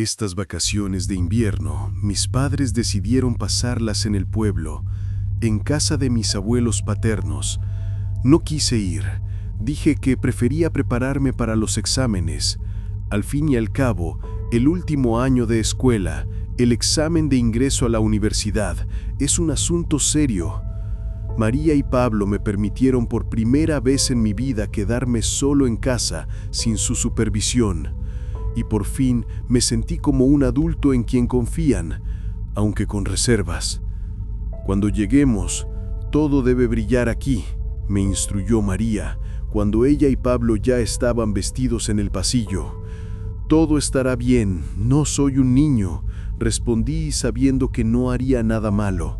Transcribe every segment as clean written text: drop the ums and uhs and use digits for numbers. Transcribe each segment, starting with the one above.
Estas vacaciones de invierno, mis padres decidieron pasarlas en el pueblo, en casa de mis abuelos paternos. No quise ir. Dije que prefería prepararme para los exámenes. Al fin y al cabo, el último año de escuela, el examen de ingreso a la universidad, es un asunto serio. María y Pablo me permitieron por primera vez en mi vida quedarme solo en casa, sin su supervisión. Y por fin me sentí como un adulto en quien confían, aunque con reservas. Cuando lleguemos, todo debe brillar aquí, me instruyó María, cuando ella y Pablo ya estaban vestidos en el pasillo. Todo estará bien, no soy un niño, respondí sabiendo que no haría nada malo.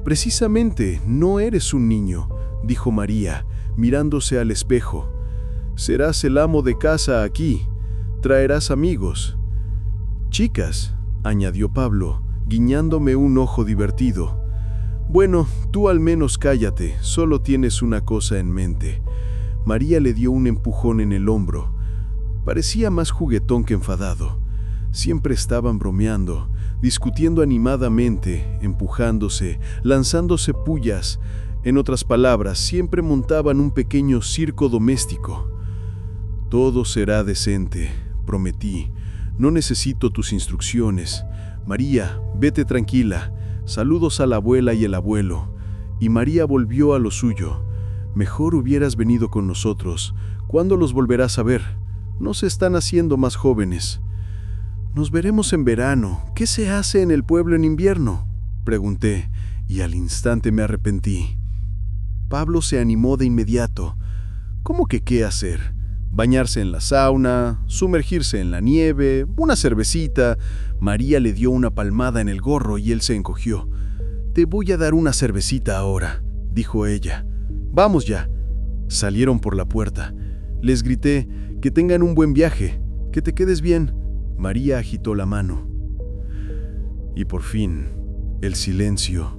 Precisamente, no eres un niño, dijo María, mirándose al espejo. Serás el amo de casa aquí. Traerás amigos. Chicas, añadió Pablo, guiñándome un ojo divertido. Bueno, tú al menos cállate, solo tienes una cosa en mente. María le dio un empujón en el hombro. Parecía más juguetón que enfadado. Siempre estaban bromeando, discutiendo animadamente, empujándose, lanzándose pullas. En otras palabras, siempre montaban un pequeño circo doméstico. Todo será decente, prometí. No necesito tus instrucciones. María, vete tranquila. Saludos a la abuela y el abuelo. Y María volvió a lo suyo. Mejor hubieras venido con nosotros. ¿Cuándo los volverás a ver? No se están haciendo más jóvenes. Nos veremos en verano. ¿Qué se hace en el pueblo en invierno?, pregunté, y al instante me arrepentí. Pablo se animó de inmediato. ¿Cómo que qué hacer? Bañarse en la sauna, sumergirse en la nieve, una cervecita. María le dio una palmada en el gorro y él se encogió. Te voy a dar una cervecita ahora, dijo ella. Vamos ya. Salieron por la puerta. Les grité, que tengan un buen viaje, que te quedes bien. María agitó la mano. Y por fin, el silencio.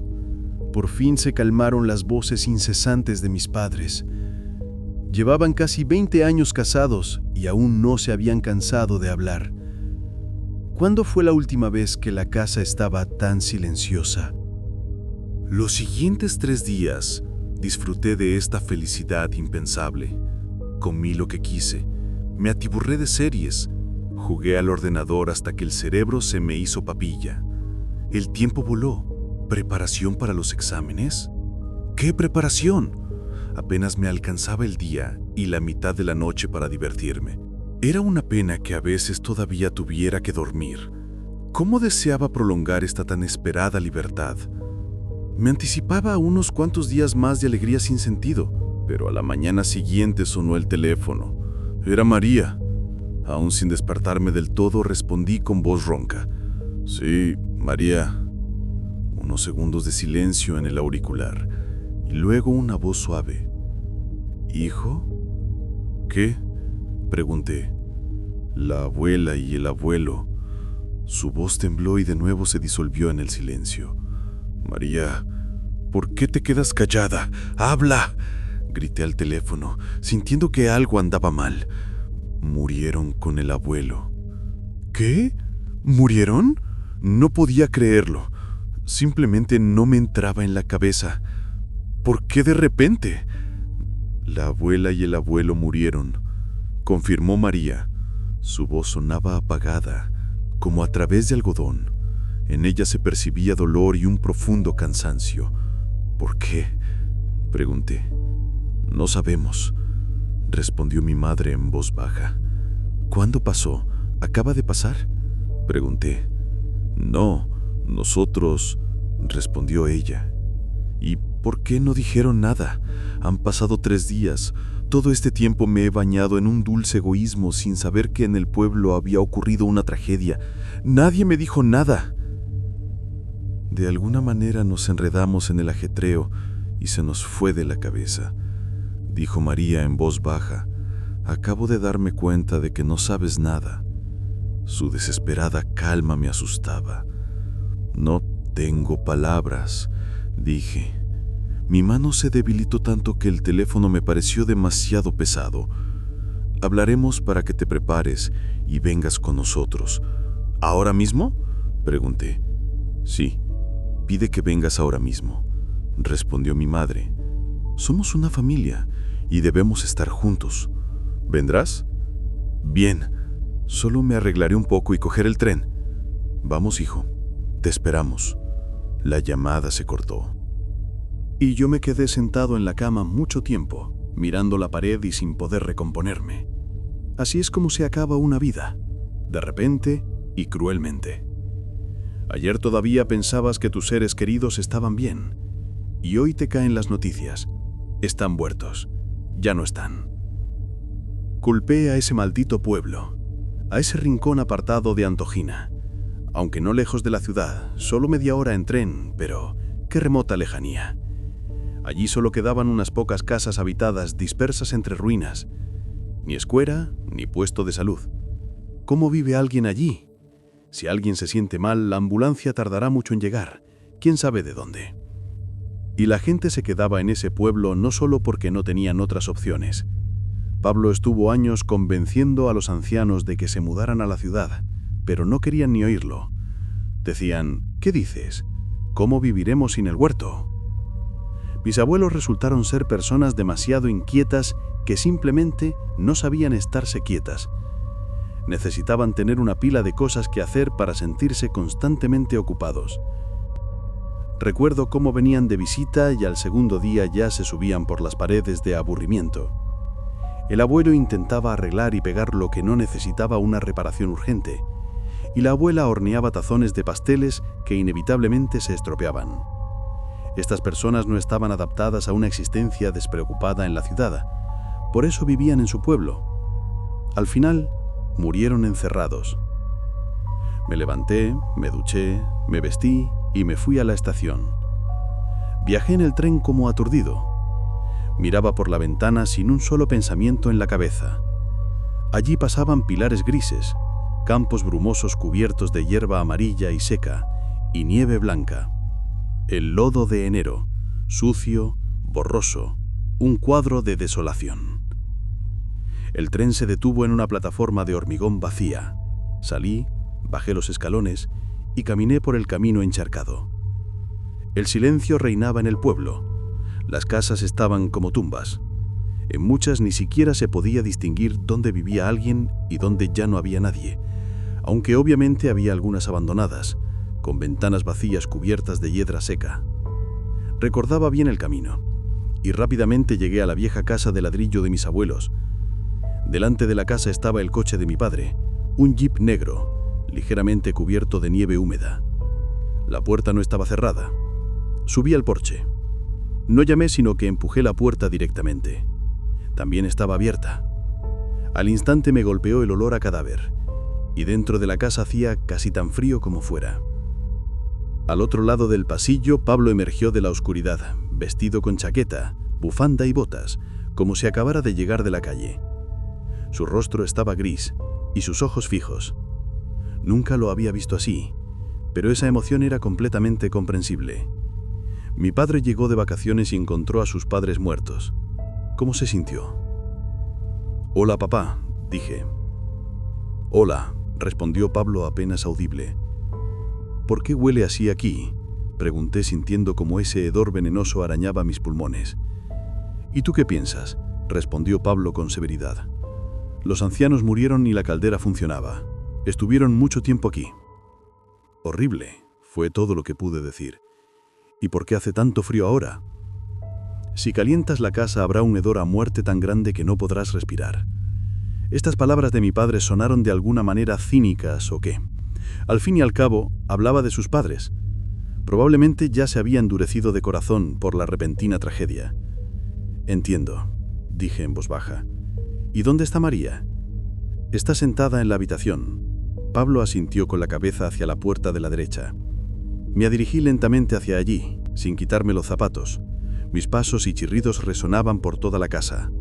Por fin se calmaron las voces incesantes de mis padres. Llevaban casi 20 años casados y aún no se habían cansado de hablar. ¿Cuándo fue la última vez que la casa estaba tan silenciosa? Los siguientes 3 días disfruté de esta felicidad impensable. Comí lo que quise, me atiborré de series, jugué al ordenador hasta que el cerebro se me hizo papilla. El tiempo voló. ¿Preparación para los exámenes? ¿Qué preparación? Apenas me alcanzaba el día y la mitad de la noche para divertirme. Era una pena que a veces todavía tuviera que dormir. ¿Cómo deseaba prolongar esta tan esperada libertad? Me anticipaba a unos cuantos días más de alegría sin sentido, pero a la mañana siguiente sonó el teléfono. Era María. Aún sin despertarme del todo, respondí con voz ronca. Sí, María. Unos segundos de silencio en el auricular. Y luego una voz suave. ¿Hijo? ¿Qué?, pregunté. La abuela y el abuelo. Su voz tembló y de nuevo se disolvió en el silencio. María, ¿por qué te quedas callada? ¡Habla!, grité al teléfono, sintiendo que algo andaba mal. Murieron con el abuelo. ¿Qué? ¿Murieron? No podía creerlo. Simplemente no me entraba en la cabeza. ¿Por qué de repente? La abuela y el abuelo murieron, confirmó María. Su voz sonaba apagada, como a través de algodón. En ella se percibía dolor y un profundo cansancio. ¿Por qué?, pregunté. No sabemos, respondió mi madre en voz baja. ¿Cuándo pasó? ¿Acaba de pasar?, pregunté. No, nosotros, respondió ella. ¿Y por qué no dijeron nada? Han pasado 3 días. Todo este tiempo me he bañado en un dulce egoísmo sin saber que en el pueblo había ocurrido una tragedia. Nadie me dijo nada. De alguna manera nos enredamos en el ajetreo y se nos fue de la cabeza, dijo María en voz baja. Acabo de darme cuenta de que no sabes nada. Su desesperada calma me asustaba. No tengo palabras, dije. Mi mano se debilitó tanto que el teléfono me pareció demasiado pesado. Hablaremos para que te prepares y vengas con nosotros. ¿Ahora mismo?, pregunté. Sí, pide que vengas ahora mismo, respondió mi madre. Somos una familia y debemos estar juntos. ¿Vendrás? Bien, solo me arreglaré un poco y cogeré el tren. Vamos, hijo, te esperamos. La llamada se cortó. Y yo me quedé sentado en la cama mucho tiempo, mirando la pared y sin poder recomponerme. Así es como se acaba una vida, de repente y cruelmente. Ayer todavía pensabas que tus seres queridos estaban bien, y hoy te caen las noticias. Están muertos, ya no están. Culpé a ese maldito pueblo, a ese rincón apartado de Antojina, aunque no lejos de la ciudad, solo media hora en tren, pero qué remota lejanía. Allí solo quedaban unas pocas casas habitadas dispersas entre ruinas, ni escuela ni puesto de salud. ¿Cómo vive alguien allí? Si alguien se siente mal, la ambulancia tardará mucho en llegar, quién sabe de dónde. Y la gente se quedaba en ese pueblo no solo porque no tenían otras opciones. Pablo estuvo años convenciendo a los ancianos de que se mudaran a la ciudad, pero no querían ni oírlo. Decían, ¿qué dices? ¿Cómo viviremos sin el huerto? Mis abuelos resultaron ser personas demasiado inquietas que simplemente no sabían estarse quietas. Necesitaban tener una pila de cosas que hacer para sentirse constantemente ocupados. Recuerdo cómo venían de visita y al segundo día ya se subían por las paredes de aburrimiento. El abuelo intentaba arreglar y pegar lo que no necesitaba una reparación urgente, y la abuela horneaba tazones de pasteles que inevitablemente se estropeaban. Estas personas no estaban adaptadas a una existencia despreocupada en la ciudad, por eso vivían en su pueblo. Al final, murieron encerrados. Me levanté, me duché, me vestí y me fui a la estación. Viajé en el tren como aturdido. Miraba por la ventana sin un solo pensamiento en la cabeza. Allí pasaban pilares grises, campos brumosos cubiertos de hierba amarilla y seca, y nieve blanca. El lodo de enero, sucio, borroso, un cuadro de desolación. El tren se detuvo en una plataforma de hormigón vacía. Salí, bajé los escalones y caminé por el camino encharcado. El silencio reinaba en el pueblo. Las casas estaban como tumbas. En muchas ni siquiera se podía distinguir dónde vivía alguien y dónde ya no había nadie, aunque obviamente había algunas abandonadas, con ventanas vacías cubiertas de hiedra seca. Recordaba bien el camino, y rápidamente llegué a la vieja casa de ladrillo de mis abuelos. Delante de la casa estaba el coche de mi padre, un jeep negro, ligeramente cubierto de nieve húmeda. La puerta no estaba cerrada. Subí al porche. No llamé, sino que empujé la puerta directamente. También estaba abierta. Al instante me golpeó el olor a cadáver, y dentro de la casa hacía casi tan frío como fuera. Al otro lado del pasillo, Pablo emergió de la oscuridad, vestido con chaqueta, bufanda y botas, como si acabara de llegar de la calle. Su rostro estaba gris, y sus ojos fijos. Nunca lo había visto así, pero esa emoción era completamente comprensible. Mi padre llegó de vacaciones y encontró a sus padres muertos. ¿Cómo se sintió? «Hola, papá», dije. «Hola», respondió Pablo apenas audible. «¿Por qué huele así aquí?», pregunté sintiendo como ese hedor venenoso arañaba mis pulmones. «¿Y tú qué piensas?», respondió Pablo con severidad. «Los ancianos murieron y la caldera funcionaba. Estuvieron mucho tiempo aquí». «Horrible», fue todo lo que pude decir. «¿Y por qué hace tanto frío ahora?». «Si calientas la casa habrá un hedor a muerte tan grande que no podrás respirar». Estas palabras de mi padre sonaron de alguna manera cínicas, ¿o qué? Al fin y al cabo, hablaba de sus padres. Probablemente ya se había endurecido de corazón por la repentina tragedia. «Entiendo», dije en voz baja. «¿Y dónde está María?». «Está sentada en la habitación». Pablo asintió con la cabeza hacia la puerta de la derecha. Me dirigí lentamente hacia allí, sin quitarme los zapatos. Mis pasos y chirridos resonaban por toda la casa.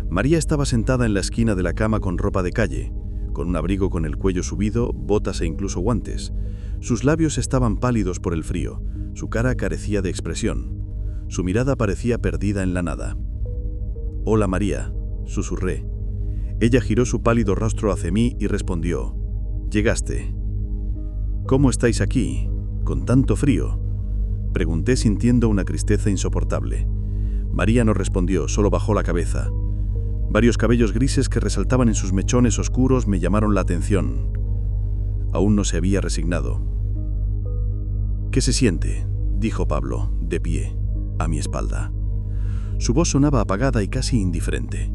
María estaba sentada en la esquina de la cama con ropa de calle, con un abrigo con el cuello subido, botas e incluso guantes. Sus labios estaban pálidos por el frío, su cara carecía de expresión. Su mirada parecía perdida en la nada. «Hola, María», susurré. Ella giró su pálido rostro hacia mí y respondió: «Llegaste». ¿Cómo estáis aquí, con tanto frío?, pregunté sintiendo una tristeza insoportable. María no respondió, solo bajó la cabeza. Varios cabellos grises que resaltaban en sus mechones oscuros me llamaron la atención. Aún no se había resignado. «¿Qué se siente?», dijo Pablo, de pie, a mi espalda. Su voz sonaba apagada y casi indiferente.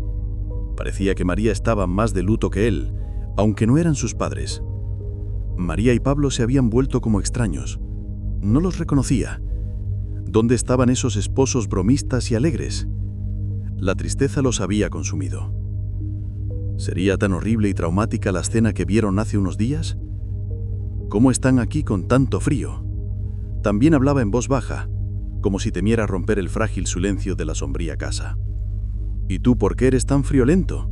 Parecía que María estaba más de luto que él, aunque no eran sus padres. María y Pablo se habían vuelto como extraños. No los reconocía. ¿Dónde estaban esos esposos bromistas y alegres? La tristeza los había consumido. ¿Sería tan horrible y traumática la escena que vieron hace unos días? ¿Cómo están aquí con tanto frío? También hablaba en voz baja, como si temiera romper el frágil silencio de la sombría casa. «¿Y tú por qué eres tan friolento?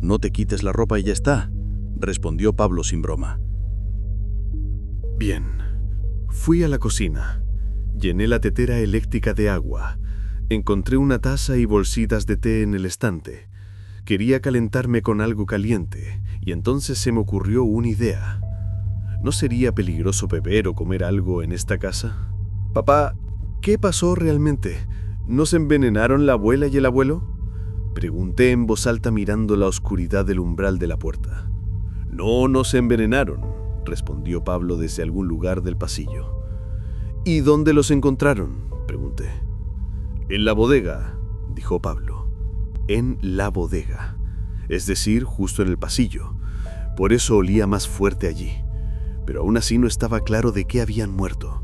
No te quites la ropa y ya está», respondió Pablo sin broma. Bien, fui a la cocina, llené la tetera eléctrica de agua, encontré una taza y bolsitas de té en el estante. Quería calentarme con algo caliente y entonces se me ocurrió una idea. ¿No sería peligroso beber o comer algo en esta casa? Papá, ¿qué pasó realmente? ¿No se envenenaron la abuela y el abuelo?, pregunté en voz alta mirando la oscuridad del umbral de la puerta. No se envenenaron, respondió Pablo desde algún lugar del pasillo. ¿Y dónde los encontraron?, pregunté. En la bodega, dijo Pablo. En la bodega, es decir, justo en el pasillo. Por eso olía más fuerte allí. Pero aún así no estaba claro de qué habían muerto.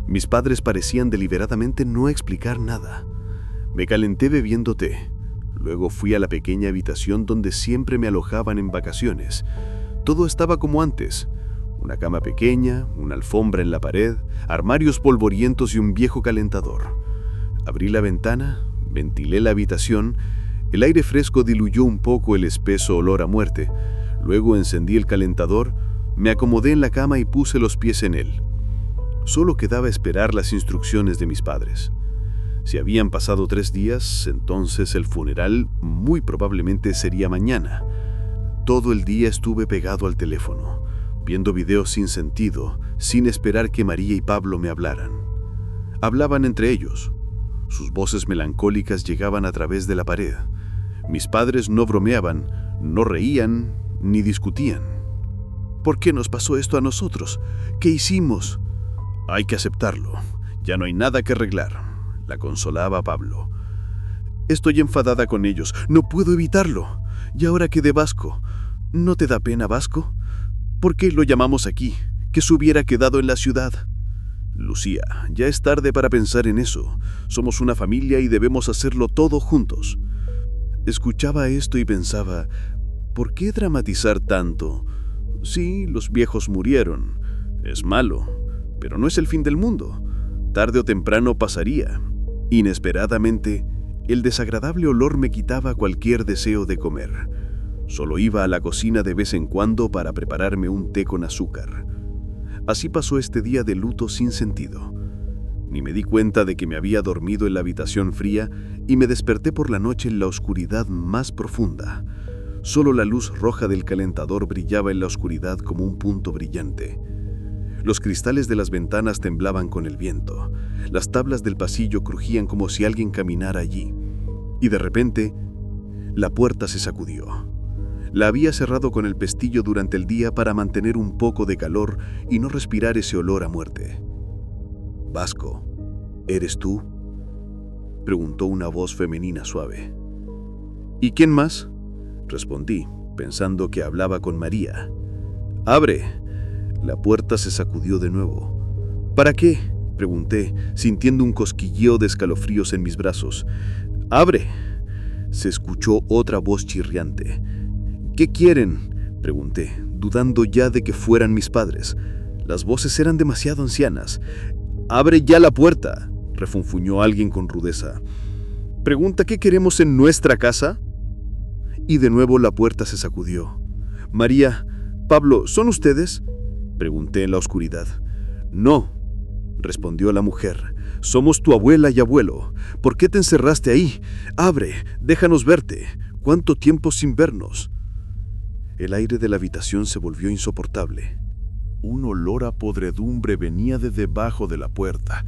Mis padres parecían deliberadamente no explicar nada. Me calenté bebiendo té. Luego fui a la pequeña habitación donde siempre me alojaban en vacaciones. Todo estaba como antes. Una cama pequeña, una alfombra en la pared, armarios polvorientos y un viejo calentador. Abrí la ventana, ventilé la habitación. El aire fresco diluyó un poco el espeso olor a muerte. Luego encendí el calentador, me acomodé en la cama y puse los pies en él. Solo quedaba esperar las instrucciones de mis padres. Si habían pasado 3 días, entonces el funeral muy probablemente sería mañana. Todo el día estuve pegado al teléfono, viendo videos sin sentido, sin esperar que María y Pablo me hablaran. Hablaban entre ellos. Sus voces melancólicas llegaban a través de la pared. Mis padres no bromeaban, no reían, ni discutían. ¿Por qué nos pasó esto a nosotros? ¿Qué hicimos? Hay que aceptarlo. Ya no hay nada que arreglar. La consolaba Pablo. Estoy enfadada con ellos. No puedo evitarlo. ¿Y ahora qué de Vasco? ¿No te da pena Vasco? ¿Por qué lo llamamos aquí? ¿Que se hubiera quedado en la ciudad? Lucía, ya es tarde para pensar en eso. Somos una familia y debemos hacerlo todo juntos. Escuchaba esto y pensaba, ¿por qué dramatizar tanto? Sí, los viejos murieron. Es malo, pero no es el fin del mundo. Tarde o temprano pasaría. Inesperadamente, el desagradable olor me quitaba cualquier deseo de comer. Solo iba a la cocina de vez en cuando para prepararme un té con azúcar. Así pasó este día de luto sin sentido. Ni me di cuenta de que me había dormido en la habitación fría y me desperté por la noche en la oscuridad más profunda. Solo la luz roja del calentador brillaba en la oscuridad como un punto brillante. Los cristales de las ventanas temblaban con el viento. Las tablas del pasillo crujían como si alguien caminara allí. Y de repente, la puerta se sacudió. La había cerrado con el pestillo durante el día para mantener un poco de calor y no respirar ese olor a muerte. «Vasco, ¿eres tú?», preguntó una voz femenina suave. «¿Y quién más?», respondí, pensando que hablaba con María. «¡Abre!». La puerta se sacudió de nuevo. «¿Para qué?», pregunté, sintiendo un cosquilleo de escalofríos en mis brazos. «¡Abre!», se escuchó otra voz chirriante. «¿Qué quieren?», pregunté, dudando ya de que fueran mis padres. Las voces eran demasiado ancianas. «¡Abre ya la puerta!», refunfuñó alguien con rudeza. «¿Pregunta qué queremos en nuestra casa?». Y de nuevo la puerta se sacudió. «María, Pablo, ¿son ustedes?», pregunté en la oscuridad. «No», respondió la mujer. «Somos tu abuela y abuelo. ¿Por qué te encerraste ahí? Abre, déjanos verte. ¿Cuánto tiempo sin vernos?». El aire de la habitación se volvió insoportable. Un olor a podredumbre venía de debajo de la puerta.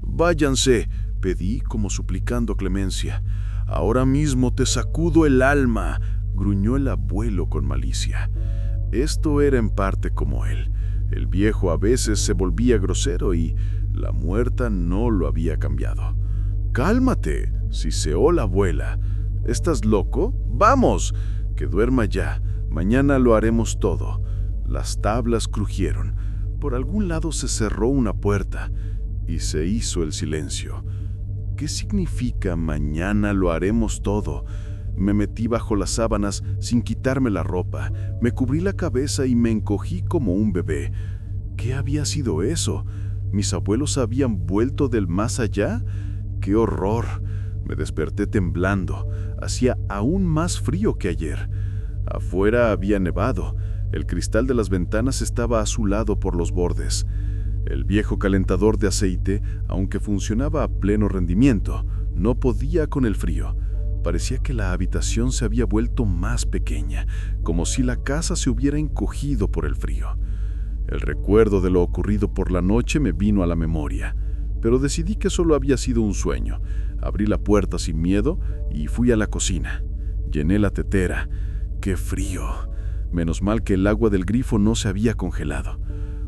«Váyanse», pedí como suplicando clemencia. «Ahora mismo te sacudo el alma», gruñó el abuelo con malicia. Esto era en parte como él. El viejo a veces se volvía grosero y la muerta no lo había cambiado. «Cálmate», siseó la abuela. «¿Estás loco? ¡Vamos! Que duerma ya. Mañana lo haremos todo». Las tablas crujieron. Por algún lado se cerró una puerta y se hizo el silencio. ¿Qué significa mañana lo haremos todo? Me metí bajo las sábanas sin quitarme la ropa. Me cubrí la cabeza y me encogí como un bebé. ¿Qué había sido eso? ¿Mis abuelos habían vuelto del más allá? ¡Qué horror! Me desperté temblando. Hacía aún más frío que ayer. Afuera había nevado. El cristal de las ventanas estaba azulado por los bordes. El viejo calentador de aceite, aunque funcionaba a pleno rendimiento, no podía con el frío. Parecía que la habitación se había vuelto más pequeña, como si la casa se hubiera encogido por el frío. El recuerdo de lo ocurrido por la noche me vino a la memoria, pero decidí que solo había sido un sueño. Abrí la puerta sin miedo y fui a la cocina. Llené la tetera. ¡Qué frío! Menos mal que el agua del grifo no se había congelado.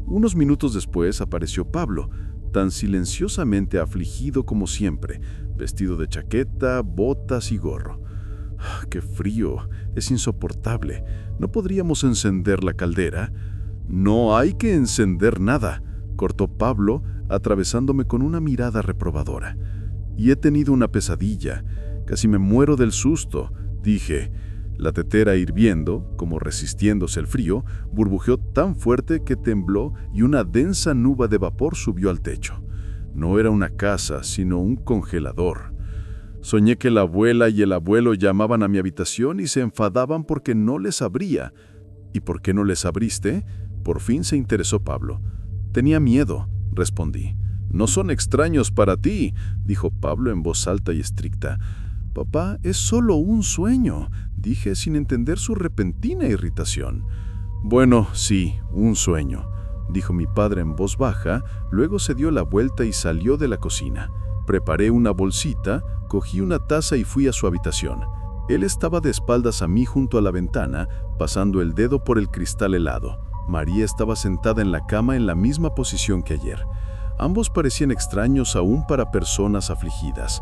Unos minutos después apareció Pablo, tan silenciosamente afligido como siempre, vestido de chaqueta, botas y gorro. ¡Qué frío! Es insoportable. ¿No podríamos encender la caldera? «No hay que encender nada», cortó Pablo, atravesándome con una mirada reprobadora. «Y he tenido una pesadilla. Casi me muero del susto», dije. La tetera hirviendo, como resistiéndose al frío, burbujeó tan fuerte que tembló y una densa nube de vapor subió al techo. No era una casa, sino un congelador. Soñé que la abuela y el abuelo llamaban a mi habitación y se enfadaban porque no les abría. «¿Y por qué no les abriste?», por fin se interesó Pablo. «Tenía miedo», respondí. «No son extraños para ti», dijo Pablo en voz alta y estricta. «Papá, es solo un sueño», dije sin entender su repentina irritación. «Bueno, sí, un sueño», dijo mi padre en voz baja, luego se dio la vuelta y salió de la cocina. Preparé una bolsita, cogí una taza y fui a su habitación. Él estaba de espaldas a mí junto a la ventana, pasando el dedo por el cristal helado. María estaba sentada en la cama en la misma posición que ayer. Ambos parecían extraños aún para personas afligidas.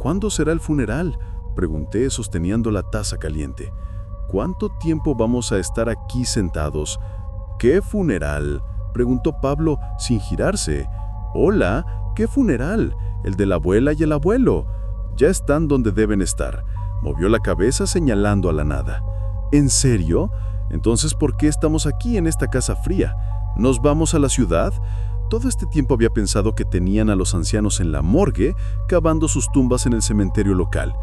«¿Cuándo será el funeral?», pregunté sosteniendo la taza caliente. «¿Cuánto tiempo vamos a estar aquí sentados?». «¿Qué funeral?», preguntó Pablo sin girarse. «Hola, ¿qué funeral? El de la abuela y el abuelo. Ya están donde deben estar». Movió la cabeza señalando a la nada. «¿En serio? Entonces, ¿por qué estamos aquí en esta casa fría? ¿Nos vamos a la ciudad?». Todo este tiempo había pensado que tenían a los ancianos en la morgue, cavando sus tumbas en el cementerio local,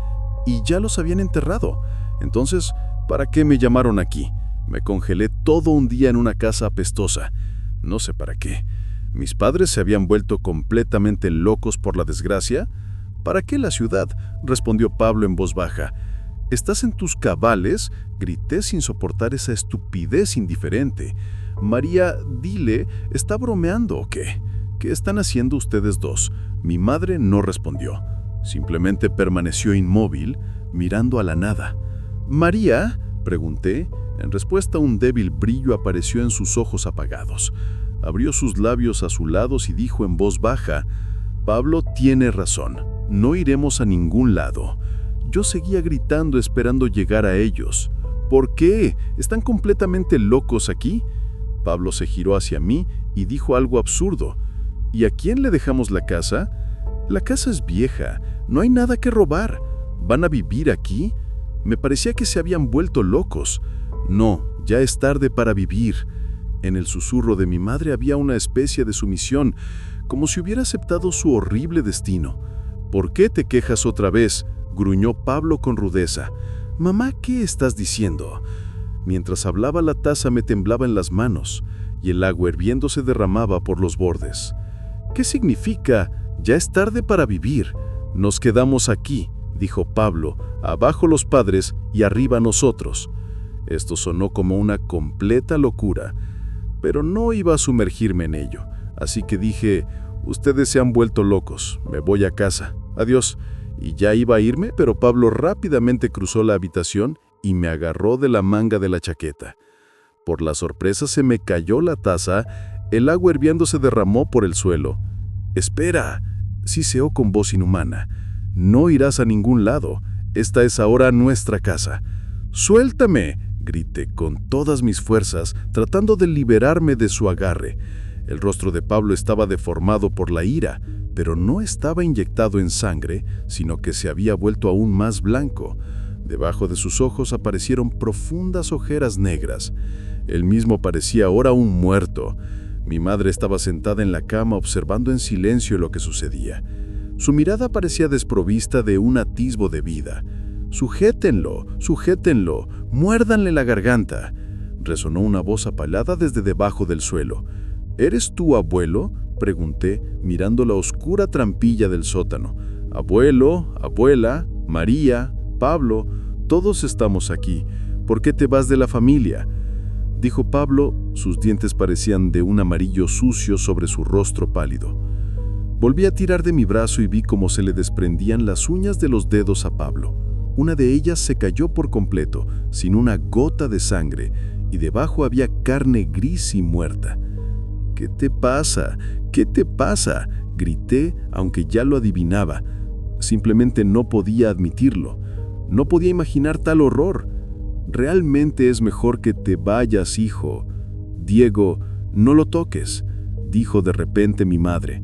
y ya los habían enterrado. Entonces, ¿para qué me llamaron aquí? Me congelé todo un día en una casa apestosa. No sé para qué. ¿Mis padres se habían vuelto completamente locos por la desgracia? «¿Para qué la ciudad?», respondió Pablo en voz baja. «¿Estás en tus cabales?», grité sin soportar esa estupidez indiferente. «María, dile, ¿está bromeando o qué? ¿Qué están haciendo ustedes dos?». Mi madre no respondió. Simplemente permaneció inmóvil, mirando a la nada. «María», pregunté. En respuesta, un débil brillo apareció en sus ojos apagados. Abrió sus labios azulados y dijo en voz baja: «Pablo tiene razón. No iremos a ningún lado». Yo seguía gritando esperando llegar a ellos. «¿Por qué? ¿Están completamente locos aquí?». Pablo se giró hacia mí y dijo algo absurdo. «¿Y a quién le dejamos la casa?». «La casa es vieja. No hay nada que robar. ¿Van a vivir aquí?». Me parecía que se habían vuelto locos. «No, ya es tarde para vivir». En el susurro de mi madre había una especie de sumisión, como si hubiera aceptado su horrible destino. «¿Por qué te quejas otra vez?», gruñó Pablo con rudeza. «Mamá, ¿qué estás diciendo?». Mientras hablaba, la taza me temblaba en las manos y el agua hirviendo se derramaba por los bordes. «¿Qué significa? Ya es tarde para vivir. Nos quedamos aquí», dijo Pablo, «abajo los padres y arriba nosotros». Esto sonó como una completa locura. pero no iba a sumergirme en ello. Así que dije, ustedes se han vuelto locos, me voy a casa, adiós. Y ya iba a irme, pero Pablo rápidamente cruzó la habitación y me agarró de la manga de la chaqueta. Por la sorpresa se me cayó la taza, el agua hirviendo se derramó por el suelo. «Espera», siseó con voz inhumana. «No irás a ningún lado. Esta es ahora nuestra casa». «¡Suéltame!», grité con todas mis fuerzas, tratando de liberarme de su agarre. El rostro de Pablo estaba deformado por la ira, pero no estaba inyectado en sangre, sino que se había vuelto aún más blanco. Debajo de sus ojos aparecieron profundas ojeras negras. Él mismo parecía ahora un muerto. Mi madre estaba sentada en la cama observando en silencio lo que sucedía. Su mirada parecía desprovista de un atisbo de vida. «Sujétenlo, sujétenlo, muérdanle la garganta», resonó una voz apagada desde debajo del suelo. «¿Eres tú, abuelo?», pregunté, mirando la oscura trampilla del sótano. «Abuelo, abuela, María, Pablo, todos estamos aquí. ¿Por qué te vas de la familia?», dijo Pablo. Sus dientes parecían de un amarillo sucio sobre su rostro pálido. Volví a tirar de mi brazo y vi cómo se le desprendían las uñas de los dedos a Pablo. Una de ellas se cayó por completo, sin una gota de sangre, y debajo había carne gris y muerta. «¿Qué te pasa? ¿Qué te pasa?», grité, aunque ya lo adivinaba. Simplemente no podía admitirlo. No podía imaginar tal horror. «Realmente es mejor que te vayas, hijo. Diego, no lo toques», dijo de repente mi madre.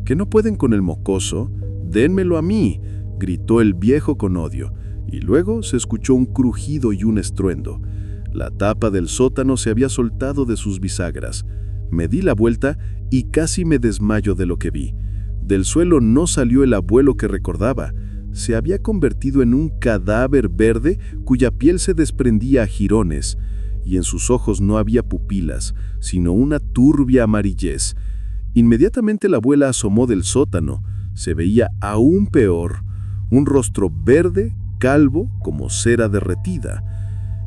«¿Que no pueden con el mocoso? Dénmelo a mí», gritó el viejo con odio, y luego se escuchó un crujido y un estruendo. La tapa del sótano se había soltado de sus bisagras. Me di la vuelta y casi me desmayo de lo que vi. Del suelo no salió el abuelo que recordaba. Se había convertido en un cadáver verde cuya piel se desprendía a jirones, y en sus ojos no había pupilas, sino una turbia amarillez. Inmediatamente la abuela asomó del sótano. Se veía aún peor, un rostro verde, calvo, como cera derretida.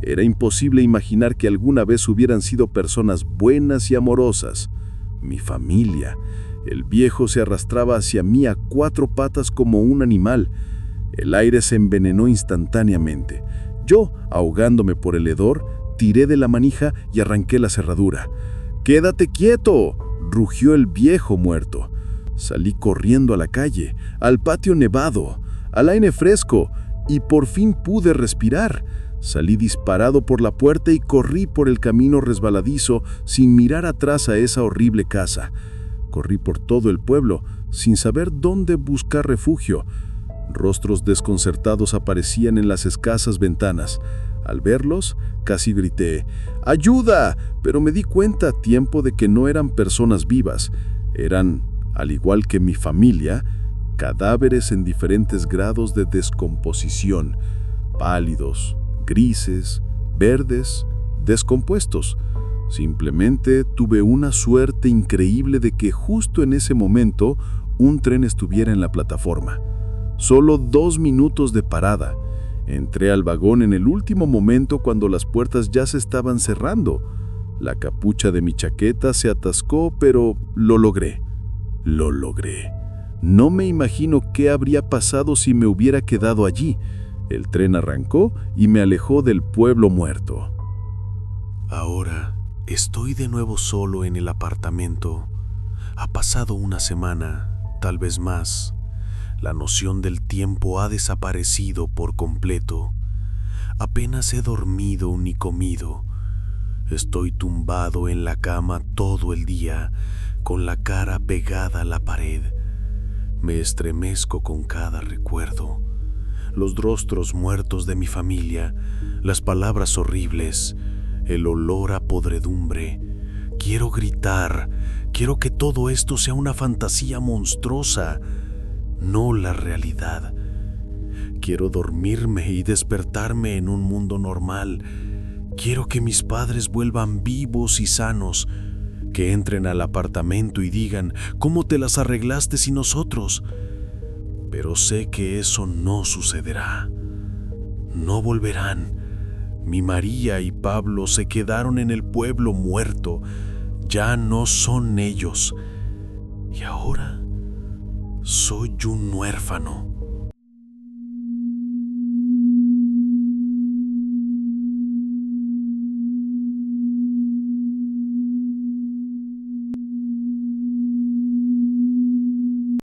Era imposible imaginar que alguna vez hubieran sido personas buenas y amorosas. Mi familia. El viejo se arrastraba hacia mí a 4 patas como un animal. El aire se envenenó instantáneamente. Yo, ahogándome por el hedor, tiré de la manija y arranqué la cerradura. «¡Quédate quieto!», rugió el viejo muerto. Salí corriendo a la calle, al patio nevado, al aire fresco, y por fin pude respirar. Salí disparado por la puerta y corrí por el camino resbaladizo sin mirar atrás a esa horrible casa. Corrí por todo el pueblo, sin saber dónde buscar refugio. Rostros desconcertados aparecían en las escasas ventanas. Al verlos, casi grité, «¡Ayuda!», pero me di cuenta a tiempo de que no eran personas vivas. Eran, al igual que mi familia, cadáveres en diferentes grados de descomposición, pálidos, grises, verdes, descompuestos. Simplemente tuve una suerte increíble de que justo en ese momento un tren estuviera en la plataforma. Solo 2 minutos de parada. Entré al vagón en el último momento cuando las puertas ya se estaban cerrando. La capucha de mi chaqueta se atascó, pero lo logré. Lo logré. No me imagino qué habría pasado si me hubiera quedado allí. El tren arrancó y me alejó del pueblo muerto. Ahora estoy de nuevo solo en el apartamento. Ha pasado una semana, tal vez más. La noción del tiempo ha desaparecido por completo. Apenas he dormido ni comido. Estoy tumbado en la cama todo el día, con la cara pegada a la pared. Me estremezco con cada recuerdo. Los rostros muertos de mi familia, las palabras horribles, el olor a podredumbre. Quiero gritar, quiero que todo esto sea una fantasía monstruosa, no la realidad. Quiero dormirme y despertarme en un mundo normal. Quiero que mis padres vuelvan vivos y sanos, que entren al apartamento y digan, ¿cómo te las arreglaste sin nosotros? Pero sé que eso no sucederá. No volverán. Mi María y Pablo se quedaron en el pueblo muerto. Ya no son ellos. Y ahora soy un huérfano.